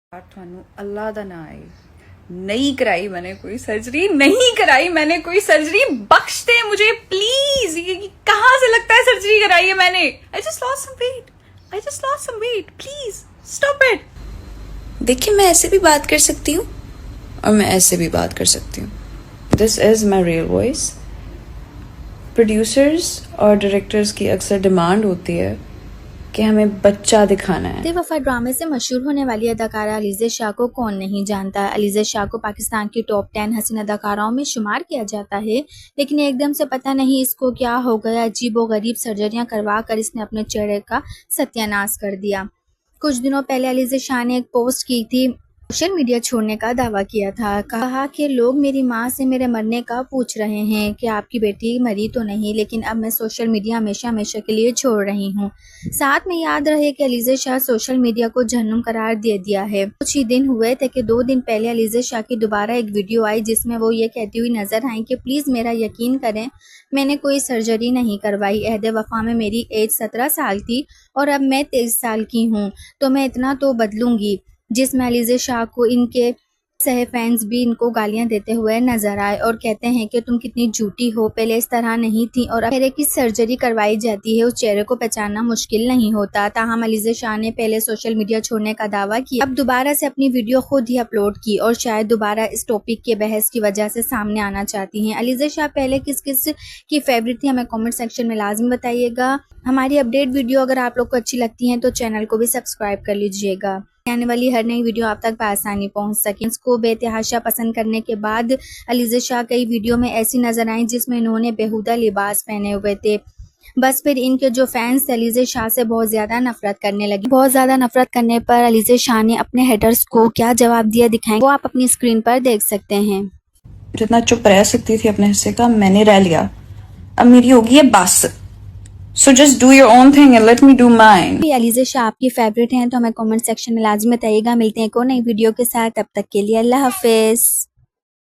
ਤੁਹਾਨੂੰ अल्लाह दा ना आए नहीं कराई मैंने कोई सर्जरी नहीं कराई मैंने कोई सर्जरी बख्श दे मुझे प्लीज ये कहाँ से लगता है सर्जरी कराई है मैंने I just lost some weight please stop it. देखिए मैं ऐसे भी बात कर सकती हूँ और मैं ऐसे भी बात कर सकती हूँ। This is my real voice. Producers और डायरेक्टर्स की अक्सर डिमांड होती है कि हमें बच्चा दिखाना है। बेवफा ड्रामे से मशहूर होने वाली अदाकारा अलीज़ा शाह को कौन नहीं जानता। अलीज़ा शाह को पाकिस्तान की टॉप 10 हसीन अदाकाराओं में शुमार किया जाता है, लेकिन एकदम से पता नहीं इसको क्या हो गया, अजीबोगरीब सर्जरियां करवा कर इसने अपने चेहरे का सत्यानाश कर दिया। कुछ दिनों पहले अलीज़ा शाह ने एक पोस्ट की थी, सोशल मीडिया छोड़ने का दावा किया था। कहा कि लोग मेरी माँ से मेरे मरने का पूछ रहे हैं कि आपकी बेटी मरी तो नहीं, लेकिन अब मैं सोशल मीडिया हमेशा हमेशा के लिए छोड़ रही हूँ। साथ में याद रहे कि अलीज़ा शाह सोशल मीडिया को जहन्नुम करार दे दिया है। कुछ ही दिन हुए थे कि 2 दिन पहले अलीज़ा शाह की दोबारा एक वीडियो आई जिसमें वो ये कहती हुई नजर आई कि प्लीज़ मेरा यकीन करें, मैंने कोई सर्जरी नहीं करवाई। अहद वफा में मेरी एज 17 साल थी और अब मैं 23 साल की हूँ, तो मैं इतना तो बदलूंगी। जिसमें अलीज़ा शाह को इनके सहे फैंस भी इनको गालियां देते हुए नजर आए और कहते हैं कि तुम कितनी झूठी हो, पहले इस तरह नहीं थी और अब चेहरे की सर्जरी करवाई जाती है, उस चेहरे को पहचानना मुश्किल नहीं होता। ताहम अलीज़ा शाह ने पहले सोशल मीडिया छोड़ने का दावा किया, अब दोबारा से अपनी वीडियो खुद ही अपलोड की और शायद दोबारा इस टॉपिक के बहस की वजह से सामने आना चाहती हैं। अलीज़ा शाह पहले किस किस की फेवरेट थी हमें कॉमेंट सेक्शन में लाजमी बताइएगा। हमारी अपडेट वीडियो अगर आप लोग को अच्छी लगती है तो चैनल को भी सब्सक्राइब कर लीजिएगा, आने वाली हर नई वीडियो आप तक बआसानी पहुंच सके। इसको बेतहाशा पसंद करने के बाद अलीज़ा शाह कई वीडियो में ऐसी नजर आई जिसमें इन्होंने बेहुदा लिबास पहने हुए थे। बस फिर इनके जो फैंस थे अलीज़ा शाह से बहुत ज्यादा नफरत करने लगी। बहुत ज्यादा नफरत करने पर अलीज़ा शाह ने अपने हेटर्स को क्या जवाब दिया दिखाएं, वो आप अपनी स्क्रीन पर देख सकते हैं। जितना चुप रह सकती थी अपने हिस्से का मैंने रह लिया, अब मेरी होगी है बस। So just do your own thing and let me do mine. भी अलीज़ा शाह आपकी फेवरेट हैं तो हमें कमेंट सेक्शन में लाजमी बताइएगा। मिलते हैं एक और नई वीडियो के साथ, तब तक के लिए अल्लाह हाफिज।